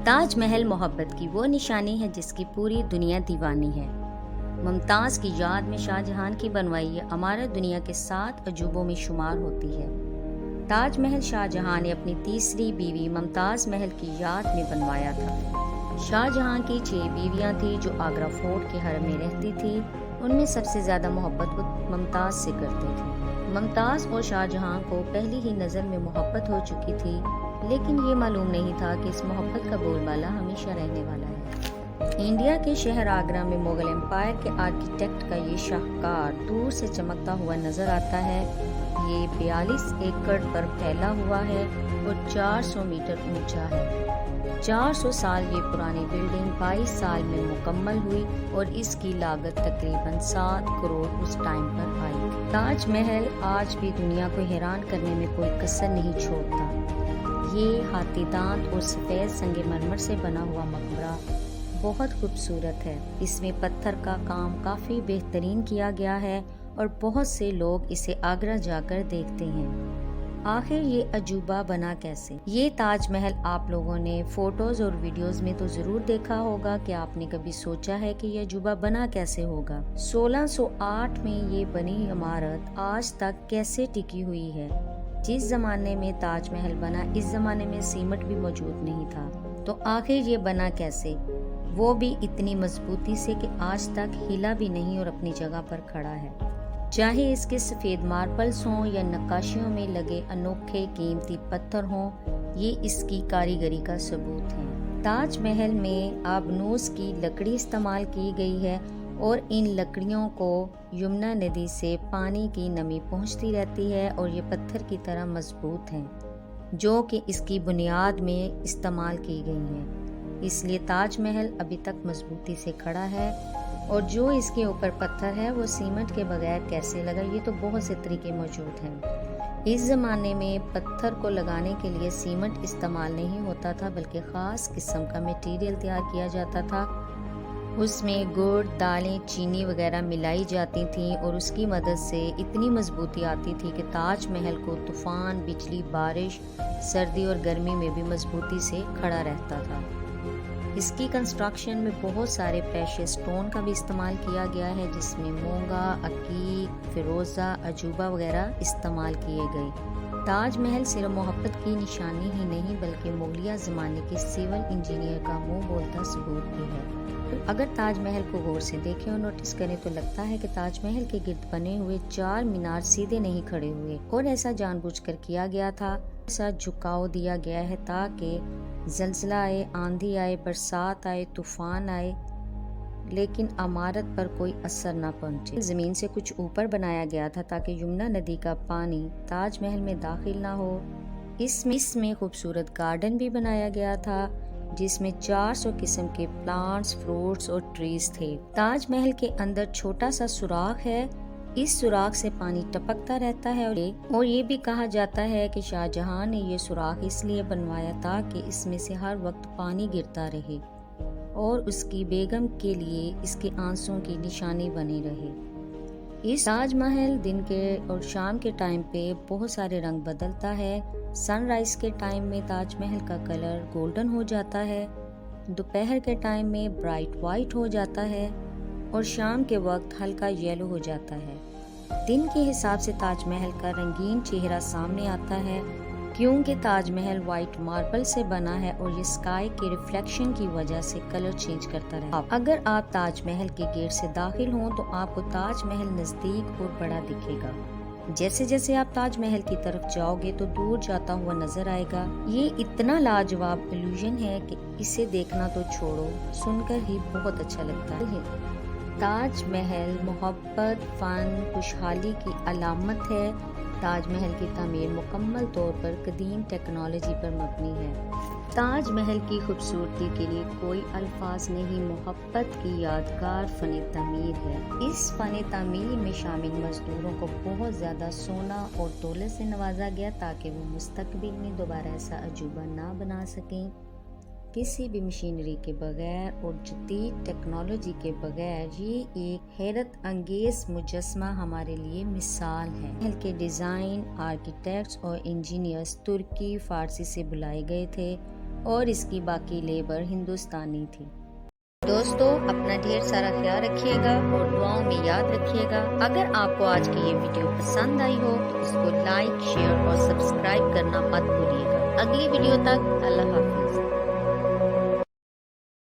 تاج محل محبت کی وہ نشانی ہے جس کی پوری دنیا دیوانی ہے۔ ممتاز کی یاد میں شاہ جہان کی بنوائی یہ عمارت دنیا کے 7 عجوبوں میں شمار ہوتی ہے۔ تاج محل شاہ جہاں نے اپنی تیسری بیوی ممتاز محل کی یاد میں بنوایا تھا۔ شاہ جہاں کی 6 بیویاں تھیں جو آگرہ فورٹ کے حرم میں رہتی تھیں۔ ان میں سب سے زیادہ محبت وہ ممتاز سے کرتے تھے۔ ممتاز اور شاہ جہاں کو پہلی ہی نظر میں محبت ہو چکی تھی، لیکن یہ معلوم نہیں تھا کہ اس محبت کا بول بالا ہمیشہ رہنے والا ہے۔ انڈیا کے شہر آگرہ میں مغل امپائر کے آرکیٹیکٹ کا یہ شاہکار دور سے چمکتا ہوا نظر آتا ہے۔ یہ 42 ایکڑ پر پھیلا ہوا ہے اور 400 میٹر اونچا ہے۔ 400 سال یہ پرانی بلڈنگ 22 سال میں مکمل ہوئی اور اس کی لاگت تقریباً 7 کروڑ اس ٹائم پر آئی۔ تاج محل آج بھی دنیا کو حیران کرنے میں کوئی کسر نہیں چھوڑتا۔ یہ ہاتھی دانت اور سفید سنگ مرمر سے بنا ہوا مقبرہ بہت خوبصورت ہے۔ اس میں پتھر کا کام کافی بہترین کیا گیا ہے اور بہت سے لوگ اسے آگرہ جا کر دیکھتے ہیں۔ آخر یہ عجوبہ بنا کیسے؟ یہ تاج محل آپ لوگوں نے فوٹوز اور ویڈیوز میں تو ضرور دیکھا ہوگا کہ آپ نے کبھی سوچا ہے کہ یہ عجوبہ بنا کیسے ہوگا؟ 1608 میں یہ بنی عمارت آج تک کیسے ٹکی ہوئی ہے؟ جس زمانے میں تاج محل بنا اس زمانے میں سیمنٹ بھی موجود نہیں تھا، تو آخر یہ بنا کیسے؟ وہ بھی اتنی مضبوطی سے کہ آج تک ہلا بھی نہیں اور اپنی جگہ پر کھڑا ہے۔ چاہے اس کے سفید ماربلز ہوں یا نقاشیوں میں لگے انوکھے قیمتی پتھر ہوں، یہ اس کی کاریگری کا ثبوت ہے۔ تاج محل میں آبنوس کی لکڑی استعمال کی گئی ہے اور ان لکڑیوں کو یمنا ندی سے پانی کی نمی پہنچتی رہتی ہے اور یہ پتھر کی طرح مضبوط ہیں، جو کہ اس کی بنیاد میں استعمال کی گئی ہیں۔ اس لیے تاج محل ابھی تک مضبوطی سے کھڑا ہے، اور جو اس کے اوپر پتھر ہے وہ سیمنٹ کے بغیر کیسے لگا، یہ تو بہت سے طریقے موجود ہیں۔ اس زمانے میں پتھر کو لگانے کے لیے سیمنٹ استعمال نہیں ہوتا تھا، بلکہ خاص قسم کا میٹیریل تیار کیا جاتا تھا۔ اس میں گڑ، دالیں، چینی وغیرہ ملائی جاتی تھیں اور اس کی مدد سے اتنی مضبوطی آتی تھی کہ تاج محل کو طوفان، بجلی، بارش، سردی اور گرمی میں بھی مضبوطی سے کھڑا رہتا تھا۔ اس کی کنسٹرکشن میں بہت سارے پریشس سٹون کا بھی استعمال کیا گیا ہے، جس میں مونگا، عقیق، فیروزہ، عجوبہ وغیرہ استعمال کیے گئے۔ تاج محل صرف محبت کی نشانی ہی نہیں بلکہ مغلیہ زمانے کے سول انجینئر کا منہ بولتا ثبوت بھی ہے۔ اگر تاج محل کو غور سے دیکھیں اور نوٹس کریں تو لگتا ہے کہ تاج محل کے گرد بنے ہوئے 4 مینار سیدھے نہیں کھڑے ہوئے، اور ایسا جان بوجھ کر کیا گیا تھا۔ ایسا جھکاؤ دیا گیا ہے تاکہ زلزلہ آئے، آندھی آئے، برسات آئے، طوفان آئے، لیکن عمارت پر کوئی اثر نہ پہنچے۔ زمین سے کچھ اوپر بنایا گیا تھا تاکہ یمنا ندی کا پانی تاج محل میں داخل نہ ہو۔ اس میں خوبصورت گارڈن بھی بنایا گیا تھا جس میں 400 قسم کے پلانٹس، فروٹس اور ٹریز تھے۔ تاج محل کے اندر چھوٹا سا سوراخ ہے، اس سوراخ سے پانی ٹپکتا رہتا ہے، اور یہ بھی کہا جاتا ہے کہ شاہ جہاں نے یہ سوراخ اس لیے بنوایا تاکہ اس میں سے ہر وقت پانی گرتا رہے اور اس کی بیگم کے لیے اس کے آنسوں کی نشانی بنی رہے۔ اس تاج محل دن کے اور شام کے ٹائم پہ بہت سارے رنگ بدلتا ہے۔ سن رائز کے ٹائم میں تاج محل کا کلر گولڈن ہو جاتا ہے، دوپہر کے ٹائم میں برائٹ وائٹ ہو جاتا ہے اور شام کے وقت ہلکا یلو ہو جاتا ہے۔ دن کے حساب سے تاج محل کا رنگین چہرہ سامنے آتا ہے، کیونکہ تاج محل وائٹ ماربل سے بنا ہے اور یہ اسکائی کے ریفلیکشن کی وجہ سے کلر چینج کرتا رہتا ہے۔ اگر آپ تاج محل کے گیٹ سے داخل ہوں تو آپ کو تاج محل نزدیک اور بڑا دکھے گا۔ جیسے جیسے آپ تاج محل کی طرف جاؤ گے تو دور جاتا ہوا نظر آئے گا۔ یہ اتنا لاجواب ایلیوژن ہے کہ اسے دیکھنا تو چھوڑو، سن کر ہی بہت اچھا لگتا ہے۔ تاج محل محبت، فن، خوشحالی کی علامت ہے۔ تاج محل کی تعمیر مکمل طور پر قدیم ٹیکنالوجی پر مبنی ہے۔ تاج محل کی خوبصورتی کے لیے کوئی الفاظ نہیں، محبت کی یادگار فن تعمیر ہے۔ اس فن تعمیر میں شامل مزدوروں کو بہت زیادہ سونا اور دولت سے نوازا گیا تاکہ وہ مستقبل میں دوبارہ ایسا عجوبہ نہ بنا سکیں۔ کسی بھی مشینری کے بغیر اور جدید ٹیکنالوجی کے بغیر یہ ایک حیرت انگیز مجسمہ ہمارے لیے مثال ہے۔ محل کے ڈیزائن، آرکیٹیکٹس اور انجینئرز ترکی، فارسی سے بلائے گئے تھے اور اس کی باقی لیبر ہندوستانی تھی۔ دوستو اپنا ڈھیر سارا خیال رکھیے گا اور دعاؤں میں یاد رکھیے گا۔ اگر آپ کو آج کی یہ ویڈیو پسند آئی ہو تو اس کو لائک، شیئر اور سبسکرائب کرنا مت بھولیے گا۔ اگلی ویڈیو تک اللہ حافظ۔